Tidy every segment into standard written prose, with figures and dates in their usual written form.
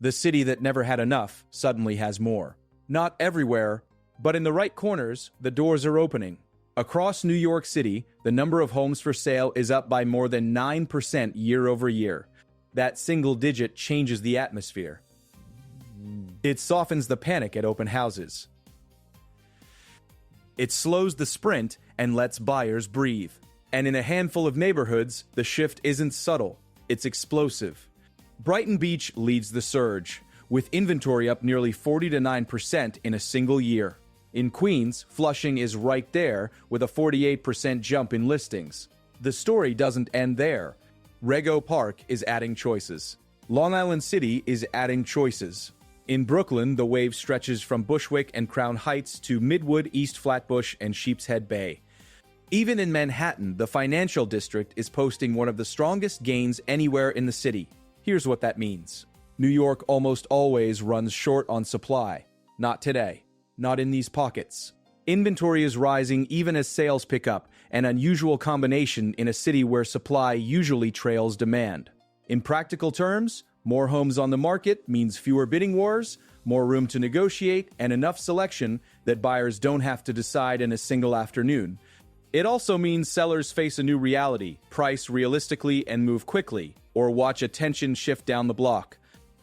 The city that never had enough suddenly has more. Not everywhere, but in the right corners, the doors are opening. Across New York City, the number of homes for sale is up by more than 9% year over year. That single digit changes the atmosphere. It softens the panic at open houses. It slows the sprint and lets buyers breathe. And in a handful of neighborhoods, the shift isn't subtle, it's explosive. Brighton Beach leads the surge, with inventory up nearly 49% in a single year. In Queens, Flushing is right there, with a 48% jump in listings. The story doesn't end there. Rego Park is adding choices. Long Island City is adding choices. In Brooklyn, the wave stretches from Bushwick and Crown Heights to Midwood, East Flatbush, and Sheepshead Bay. Even in Manhattan, the financial district is posting one of the strongest gains anywhere in the city. Here's what that means. New York almost always runs short on supply. Not today. Not in these pockets. Inventory is rising even as sales pick up, an unusual combination in a city where supply usually trails demand. In practical terms, more homes on the market means fewer bidding wars, more room to negotiate, and enough selection that buyers don't have to decide in a single afternoon. It also means sellers face a new reality: price realistically and move quickly, or watch attention shift down the block.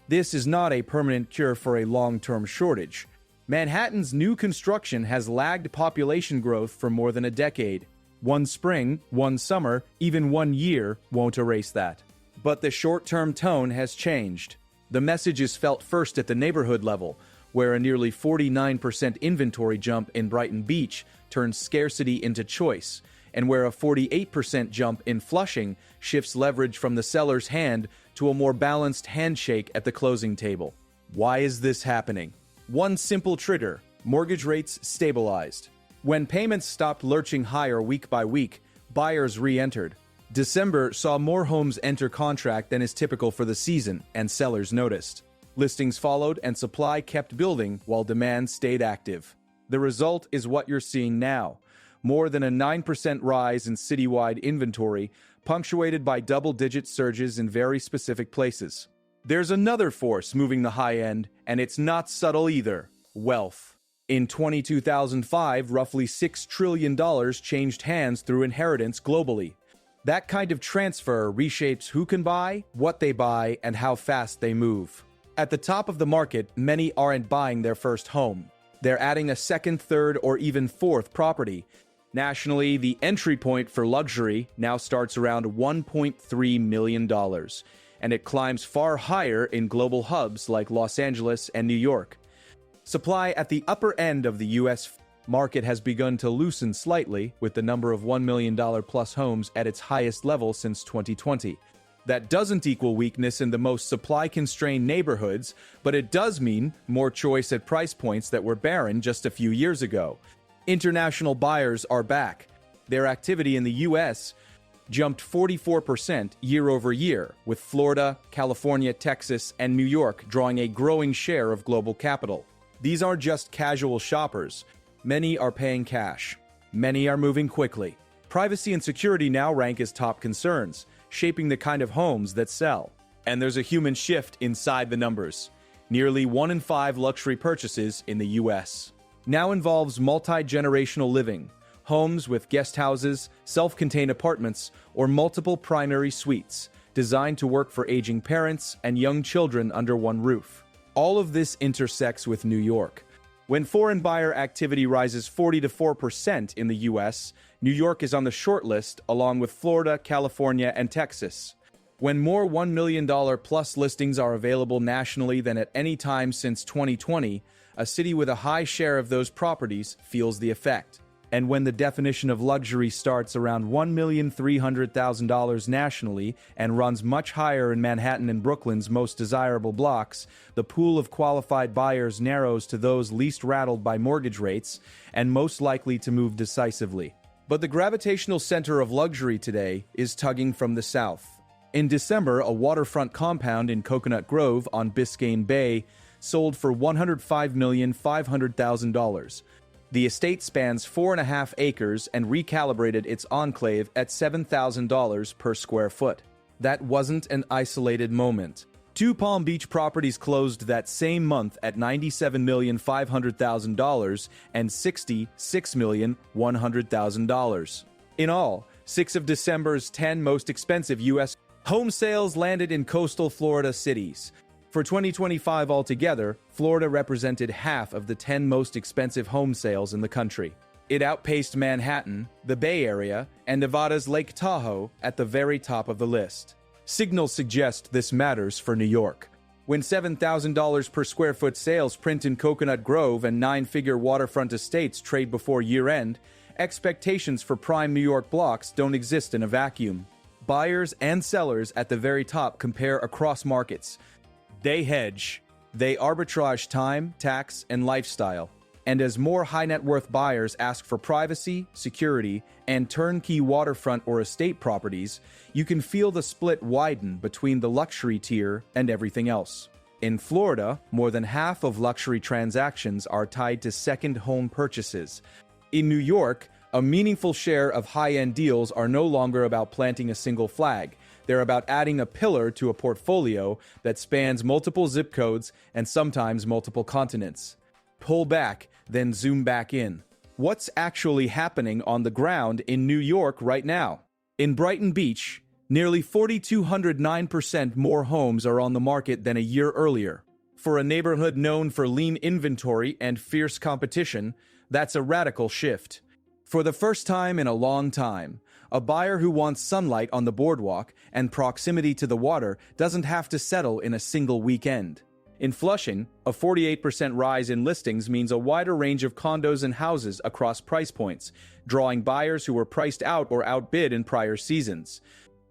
This is not a permanent cure for a long-term shortage. Manhattan's new construction has lagged population growth for more than a decade. One spring, one summer, even 1 year won't erase that. But the short-term tone has changed. The message is felt first at the neighborhood level, where a nearly 49% inventory jump in Brighton Beach turns scarcity into choice, and where a 48% jump in Flushing shifts leverage from the seller's hand to a more balanced handshake at the closing table. Why is this happening? One simple trigger: mortgage rates stabilized. When payments stopped lurching higher week by week, buyers re-entered. December saw more homes enter contract than is typical for the season, and sellers noticed. Listings followed and supply kept building while demand stayed active. The result is what you're seeing now. More than a 9% rise in citywide inventory, punctuated by double-digit surges in very specific places. There's another force moving the high end, and it's not subtle either: wealth. In 2005, roughly $6 trillion changed hands through inheritance globally. That kind of transfer reshapes who can buy, what they buy, and how fast they move. At the top of the market, many aren't buying their first home. They're adding a second, third, or even fourth property. Nationally, the entry point for luxury now starts around $1.3 million, and it climbs far higher in global hubs like Los Angeles and New York. Supply at the upper end of the U.S. market has begun to loosen slightly, with the number of $1 million plus homes at its highest level since 2020. That doesn't equal weakness in the most supply-constrained neighborhoods, but it does mean more choice at price points that were barren just a few years ago. International buyers are back. Their activity in the U.S. jumped 44% year over year, with Florida, California, Texas, and New York drawing a growing share of global capital. These aren't just casual shoppers. Many are paying cash. Many are moving quickly. Privacy and security now rank as top concerns, shaping the kind of homes that sell. And there's a human shift inside the numbers. Nearly 1 in 5 luxury purchases in the U.S. now involves multi-generational living, homes with guest houses, self-contained apartments, or multiple primary suites, designed to work for aging parents and young children under one roof. All of this intersects with New York. When foreign buyer activity rises 40% in the U.S., New York is on the short list, along with Florida, California, and Texas. When more $1 million plus listings are available nationally than at any time since 2020, a city with a high share of those properties feels the effect. And when the definition of luxury starts around $1,300,000 nationally and runs much higher in Manhattan and Brooklyn's most desirable blocks, the pool of qualified buyers narrows to those least rattled by mortgage rates and most likely to move decisively. But the gravitational center of luxury today is tugging from the south. In December, a waterfront compound in Coconut Grove on Biscayne Bay sold for $105,500,000. The estate spans 4.5 acres and recalibrated its enclave at $7,000 per square foot. That wasn't an isolated moment. Two Palm Beach properties closed that same month at $97,500,000 and $66,100,000. In all, 6 of December's 10 most expensive U.S. home sales landed in coastal Florida cities. For 2025 altogether, Florida represented half of the 10 most expensive home sales in the country. It outpaced Manhattan, the Bay Area, and Nevada's Lake Tahoe at the very top of the list. Signals suggest this matters for New York. When $7,000 per square foot sales print in Coconut Grove and 9-figure waterfront estates trade before year-end, expectations for prime New York blocks don't exist in a vacuum. Buyers and sellers at the very top compare across markets. They hedge. They arbitrage time, tax, and lifestyle. And as more high-net-worth buyers ask for privacy, security, and turnkey waterfront or estate properties, you can feel the split widen between the luxury tier and everything else. In Florida, more than half of luxury transactions are tied to second home purchases. In New York, a meaningful share of high-end deals are no longer about planting a single flag. They're about adding a pillar to a portfolio that spans multiple zip codes and sometimes multiple continents. Pull back, then zoom back in. What's actually happening on the ground in New York right now? In Brighton Beach, nearly 4,209% more homes are on the market than a year earlier. For a neighborhood known for lean inventory and fierce competition, that's a radical shift. For the first time in a long time, a buyer who wants sunlight on the boardwalk and proximity to the water doesn't have to settle in a single weekend. In Flushing, a 48% rise in listings means a wider range of condos and houses across price points, drawing buyers who were priced out or outbid in prior seasons.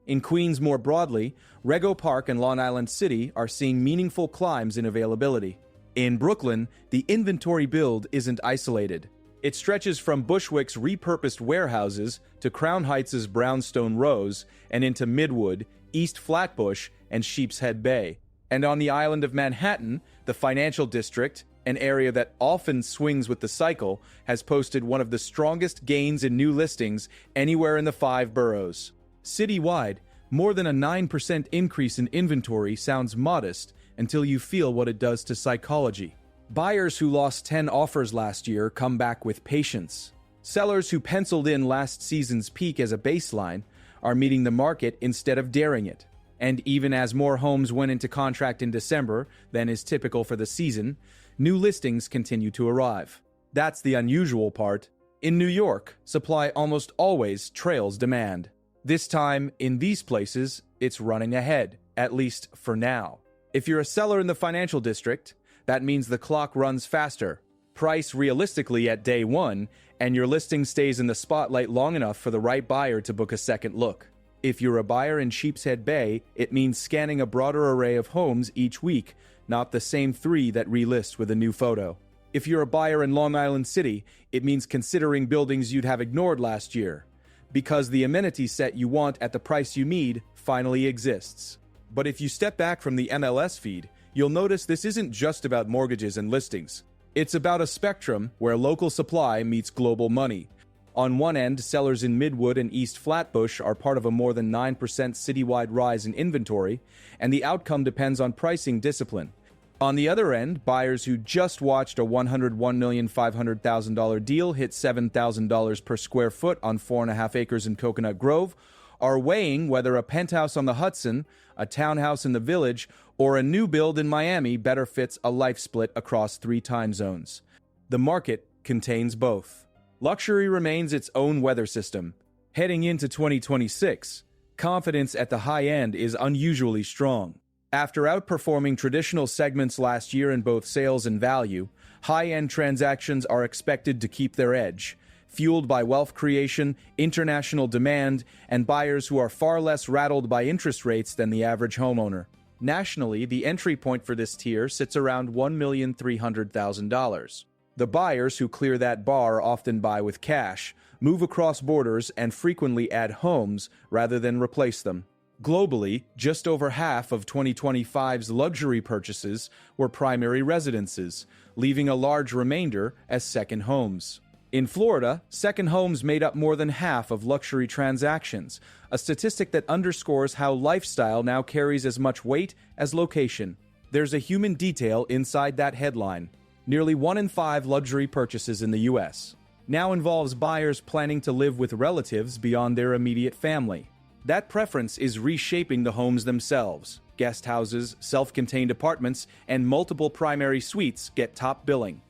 In Queens more broadly, Rego Park and Long Island City are seeing meaningful climbs in availability. In Brooklyn, the inventory build isn't isolated. It stretches from Bushwick's repurposed warehouses to Crown Heights' brownstone rows and into Midwood, East Flatbush, and Sheepshead Bay. And on the island of Manhattan, the financial district, an area that often swings with the cycle, has posted one of the strongest gains in new listings anywhere in the 5 boroughs. Citywide, more than a 9% increase in inventory sounds modest until you feel what it does to psychology. Buyers who lost 10 offers last year come back with patience. Sellers who penciled in last season's peak as a baseline are meeting the market instead of daring it. And even as more homes went into contract in December than is typical for the season, new listings continue to arrive. That's the unusual part. In New York, supply almost always trails demand. This time, in these places, it's running ahead, at least for now. If you're a seller in the financial district, that means the clock runs faster. Price realistically at day one, and your listing stays in the spotlight long enough for the right buyer to book a second look. If you're a buyer in Sheepshead Bay, it means scanning a broader array of homes each week, not the same 3 that relist with a new photo. If you're a buyer in Long Island City, it means considering buildings you'd have ignored last year, because the amenity set you want at the price you need finally exists. But if you step back from the MLS feed, you'll notice this isn't just about mortgages and listings. It's about a spectrum where local supply meets global money. On one end, sellers in Midwood and East Flatbush are part of a more than 9% citywide rise in inventory, and the outcome depends on pricing discipline. On the other end, buyers who just watched a $101,500,000 deal hit $7,000 per square foot on 4.5 acres in Coconut Grove are weighing whether a penthouse on the Hudson, a townhouse in the Village, or a new build in Miami better fits a life split across 3 time zones. The market contains both. Luxury remains its own weather system. Heading into 2026, confidence at the high end is unusually strong. After outperforming traditional segments last year in both sales and value, high-end transactions are expected to keep their edge, fueled by wealth creation, international demand, and buyers who are far less rattled by interest rates than the average homeowner. Nationally, the entry point for this tier sits around $1,300,000. The buyers who clear that bar often buy with cash, move across borders, and frequently add homes rather than replace them. Globally, just over half of 2025's luxury purchases were primary residences, leaving a large remainder as second homes. In Florida, second homes made up more than half of luxury transactions, a statistic that underscores how lifestyle now carries as much weight as location. There's a human detail inside that headline. Nearly 1 in 5 luxury purchases in the U.S. now involves buyers planning to live with relatives beyond their immediate family. That preference is reshaping the homes themselves. Guest houses, self-contained apartments, and multiple primary suites get top billing.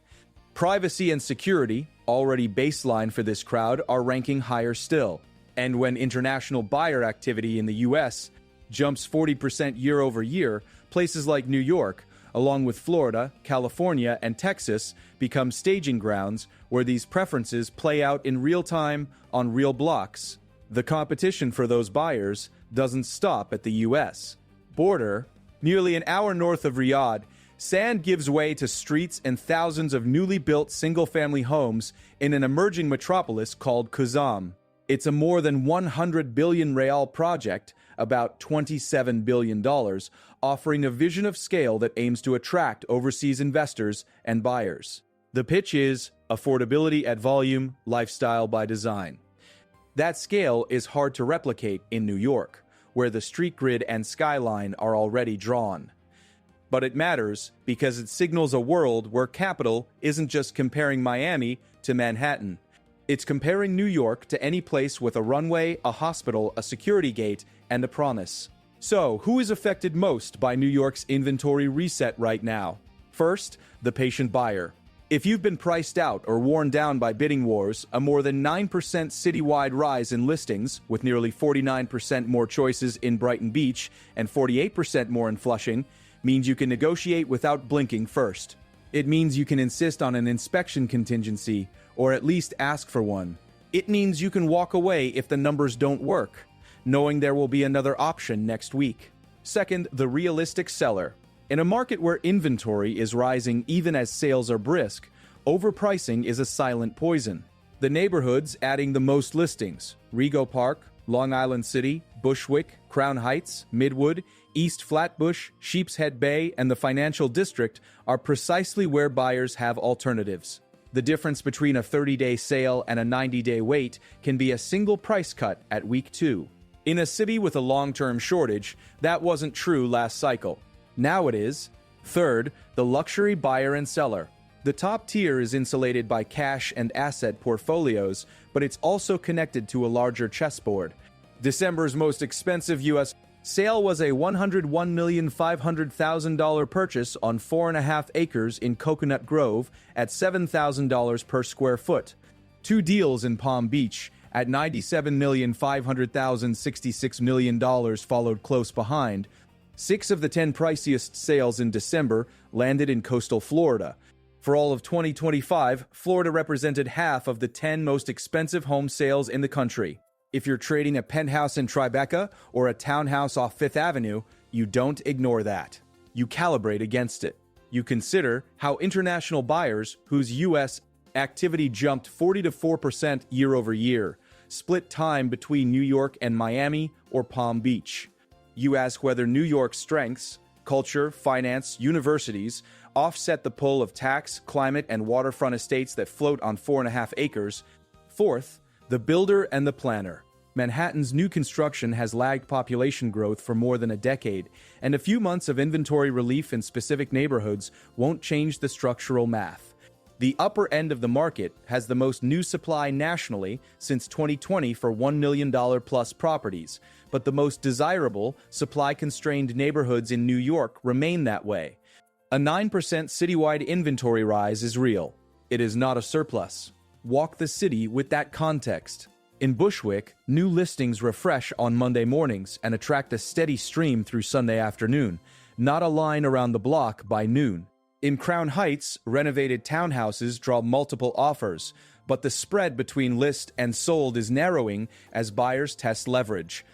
Privacy and security, already baseline for this crowd, are ranking higher still. And when international buyer activity in the U.S. jumps 40% year over year, places like New York, along with Florida, California, and Texas, become staging grounds where these preferences play out in real time on real blocks. The competition for those buyers doesn't stop at the U.S. border. Nearly an hour north of Riyadh, sand gives way to streets and thousands of newly built single-family homes in an emerging metropolis called Quzam. It's a more than 100 billion real project, about $27 billion, offering a vision of scale that aims to attract overseas investors and buyers. The pitch is affordability at volume, lifestyle by design. That scale is hard to replicate in New York, where the street grid and skyline are already drawn. But it matters because it signals a world where capital isn't just comparing Miami to Manhattan. It's comparing New York to any place with a runway, a hospital, a security gate, and a promise. So, who is affected most by New York's inventory reset right now? First, the patient buyer. If you've been priced out or worn down by bidding wars, a more than 9% citywide rise in listings, with nearly 49% more choices in Brighton Beach and 48% more in Flushing, means you can negotiate without blinking first. It means you can insist on an inspection contingency, or at least ask for one. It means you can walk away if the numbers don't work, knowing there will be another option next week. Second, the realistic seller. In a market where inventory is rising even as sales are brisk, overpricing is a silent poison. The neighborhoods adding the most listings, Rego Park, Long Island City, Bushwick, Crown Heights, Midwood, East Flatbush, Sheepshead Bay, and the Financial District, are precisely where buyers have alternatives. The difference between a 30-day sale and a 90-day wait can be a single price cut at week 2. In a city with a long-term shortage, that wasn't true last cycle. Now it is. Third, the luxury buyer and seller. The top tier is insulated by cash and asset portfolios, but it's also connected to a larger chessboard. December's most expensive U.S. sale was a $101,500,000 purchase on 4.5 acres in Coconut Grove at $7,000 per square foot. 2 deals in Palm Beach at $97,500,000, $66 million followed close behind. 6 of the 10 priciest sales in December landed in coastal Florida. For all of 2025, Florida represented half of the 10 most expensive home sales in the country. If you're trading a penthouse in Tribeca or a townhouse off Fifth Avenue, you don't ignore that. You calibrate against it. You consider how international buyers, whose U.S. activity jumped 40% year over year, split time between New York and Miami or Palm Beach. You ask whether New York's strengths, culture, finance, universities, offset the pull of tax, climate, and waterfront estates that float on 4.5 acres. Fourth, the builder and the planner. Manhattan's new construction has lagged population growth for more than a decade, and a few months of inventory relief in specific neighborhoods won't change the structural math. The upper end of the market has the most new supply nationally since 2020 for $1 million plus properties, but the most desirable, supply-constrained neighborhoods in New York remain that way. A 9% citywide inventory rise is real. It is not a surplus. Walk the city with that context. In Bushwick, new listings refresh on Monday mornings and attract a steady stream through Sunday afternoon, not a line around the block by noon. In Crown Heights, renovated townhouses draw multiple offers, but the spread between list and sold is narrowing as buyers test leverage.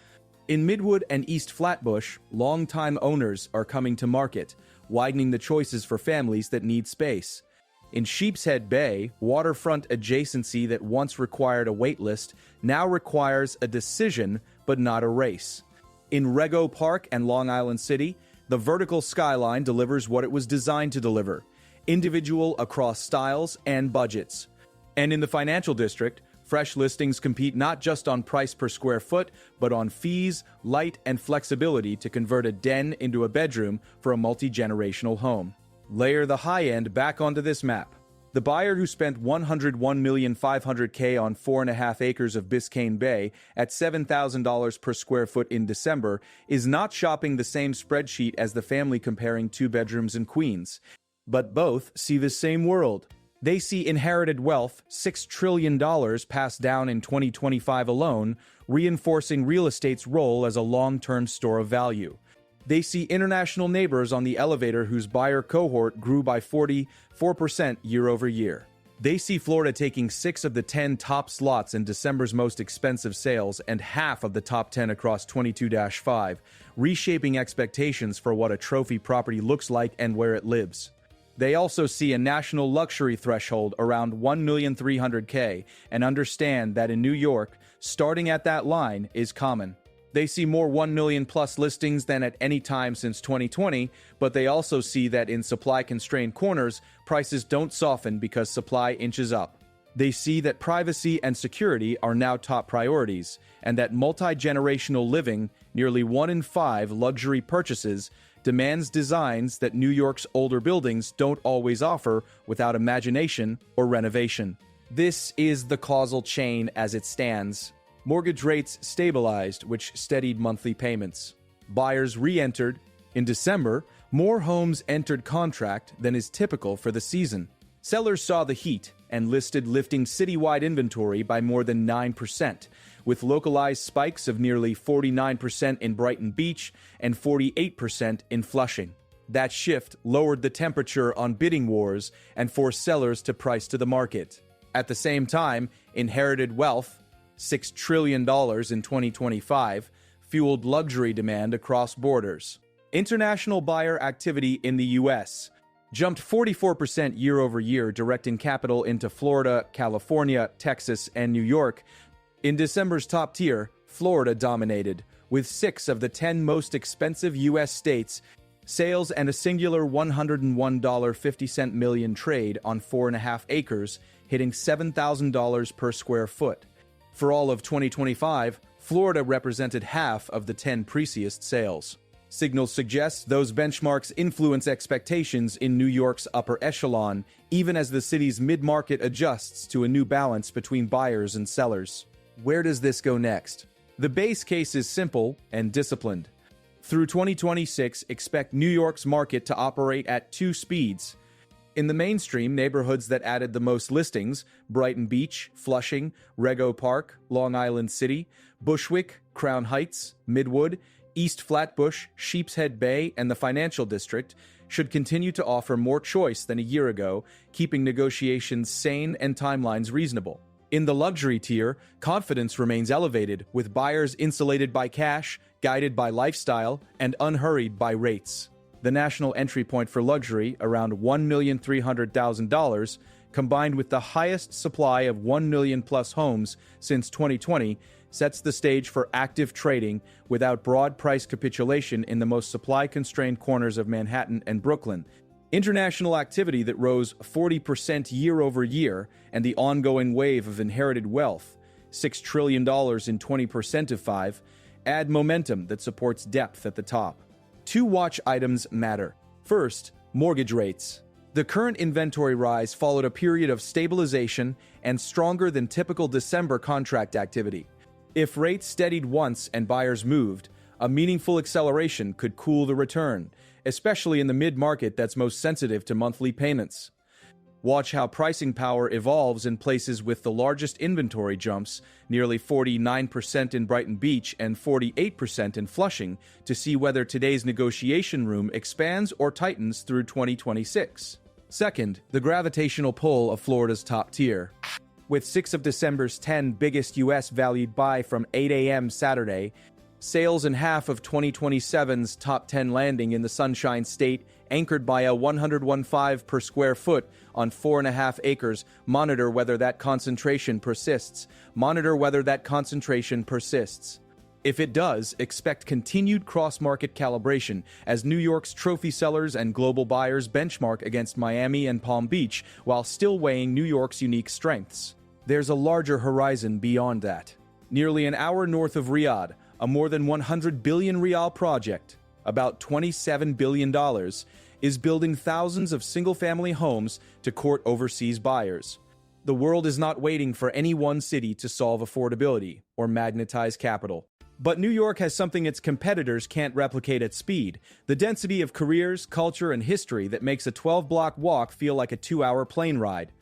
In Midwood and East Flatbush, longtime owners are coming to market, widening the choices for families that need space. In Sheepshead Bay, waterfront adjacency that once required a waitlist now requires a decision but not a race. In Rego Park and Long Island City, the vertical skyline delivers what it was designed to deliver, individual across styles and budgets. And in the financial district, fresh listings compete not just on price per square foot, but on fees, light, and flexibility to convert a den into a bedroom for a multi-generational home. Layer the high end back onto this map. The buyer who spent $101,500,000 on 4.5 acres of Biscayne Bay at $7,000 per square foot in December is not shopping the same spreadsheet as the family comparing 2 bedrooms in Queens. But both see the same world. They see inherited wealth, $6 trillion passed down in 2025 alone, reinforcing real estate's role as a long-term store of value. They see international neighbors on the elevator whose buyer cohort grew by 44% year over year. They see Florida taking 6 of the 10 top slots in December's most expensive sales and half of the top 10 across 22-5, reshaping expectations for what a trophy property looks like and where it lives. They also see a national luxury threshold around $1,300,000 and understand that in New York, starting at that line is common. They see more 1 million plus listings than at any time since 2020, but they also see that in supply-constrained corners, prices don't soften because supply inches up. They see that privacy and security are now top priorities, and that multi-generational living, nearly 1 in 5 luxury purchases, demands designs that New York's older buildings don't always offer without imagination or renovation. This is the causal chain as it stands. Mortgage rates stabilized, which steadied monthly payments. Buyers re-entered. In December, more homes entered contract than is typical for the season. Sellers saw the heat and listed lifting citywide inventory by more than 9%, with localized spikes of nearly 49% in Brighton Beach and 48% in Flushing. That shift lowered the temperature on bidding wars and forced sellers to price to the market. At the same time, inherited wealth, $6 trillion in 2025, fueled luxury demand across borders. International buyer activity in the U.S. jumped 44% year over year, directing capital into Florida, California, Texas, and New York. In December's top tier, Florida dominated, with 6 of the 10 most expensive U.S. states, sales and a singular $101.50 million trade on 4.5 acres, hitting $7,000 per square foot. For all of 2025, Florida represented half of the 10 priciest sales. Signals suggest those benchmarks influence expectations in New York's upper echelon, even as the city's mid-market adjusts to a new balance between buyers and sellers. Where does this go next? The base case is simple and disciplined. Through 2026, expect New York's market to operate at 2 speeds. In the mainstream neighborhoods that added the most listings, Brighton Beach, Flushing, Rego Park, Long Island City, Bushwick, Crown Heights, Midwood, East Flatbush, Sheepshead Bay, and the Financial District, should continue to offer more choice than a year ago, keeping negotiations sane and timelines reasonable. In the luxury tier, confidence remains elevated, with buyers insulated by cash, guided by lifestyle, and unhurried by rates. The national entry point for luxury, around $1,300,000, combined with the highest supply of 1 million plus homes since 2020, sets the stage for active trading without broad price capitulation in the most supply-constrained corners of Manhattan and Brooklyn. International activity that rose 40% year over year and the ongoing wave of inherited wealth, $6 trillion in 20% of 5, add momentum that supports depth at the top. 2 watch items matter. First, mortgage rates. The current inventory rise followed a period of stabilization and stronger than typical December contract activity. If rates steadied once and buyers moved, a meaningful acceleration could cool the return, especially in the mid-market that's most sensitive to monthly payments. Watch how pricing power evolves in places with the largest inventory jumps, nearly 49% in Brighton Beach and 48% in Flushing, to see whether today's negotiation room expands or tightens through 2026. Second, the gravitational pull of Florida's top tier. With 6 of December's 10 biggest U.S. valued by from 8 a.m. Saturday, sales in half of 2027's top 10 landing in the Sunshine State, anchored by a $101.5 per square foot on 4.5 acres. Monitor whether that concentration persists. If it does, expect continued cross-market calibration as New York's trophy sellers and global buyers benchmark against Miami and Palm Beach while still weighing New York's unique strengths. There's a larger horizon beyond that. Nearly an hour north of Riyadh, a more than 100 billion rial project, about $27 billion, is building thousands of single-family homes to court overseas buyers. The world is not waiting for any one city to solve affordability or magnetize capital. But New York has something its competitors can't replicate at speed: the density of careers, culture, and history that makes a 12-block walk feel like a 2-hour plane ride.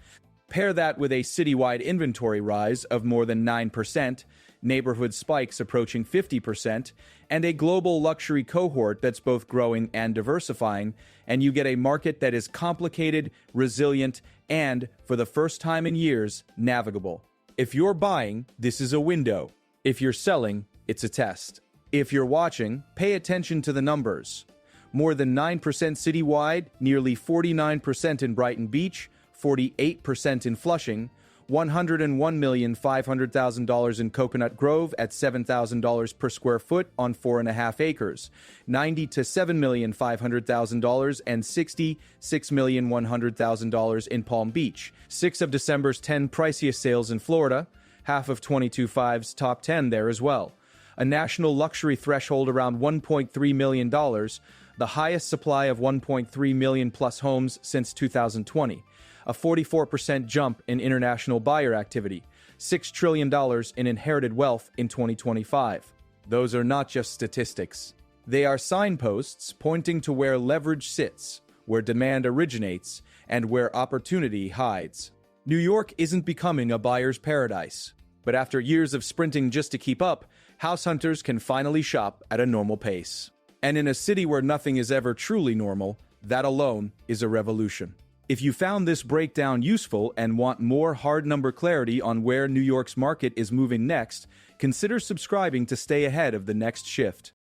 Pair that with a citywide inventory rise of more than 9%, neighborhood spikes approaching 50%, and a global luxury cohort that's both growing and diversifying, and you get a market that is complicated, resilient, and, for the first time in years, navigable. If you're buying, this is a window. If you're selling, it's a test. If you're watching, pay attention to the numbers. More than 9% citywide, nearly 49% in Brighton Beach, 48% in Flushing, $101,500,000 in Coconut Grove at $7,000 per square foot on 4.5 acres, $90 to $7,500,000 and $66,100,000 in Palm Beach, 6 of December's 10 priciest sales in Florida, half of 22.5's top 10 there as well. A national luxury threshold around $1.3 million, the highest supply of 1.3 million plus homes since 2020. A 44% jump in international buyer activity, $6 trillion in inherited wealth in 2025. Those are not just statistics. They are signposts pointing to where leverage sits, where demand originates, and where opportunity hides. New York isn't becoming a buyer's paradise, but after years of sprinting just to keep up, house hunters can finally shop at a normal pace. And in a city where nothing is ever truly normal, that alone is a revolution. If you found this breakdown useful and want more hard number clarity on where New York's market is moving next, consider subscribing to stay ahead of the next shift.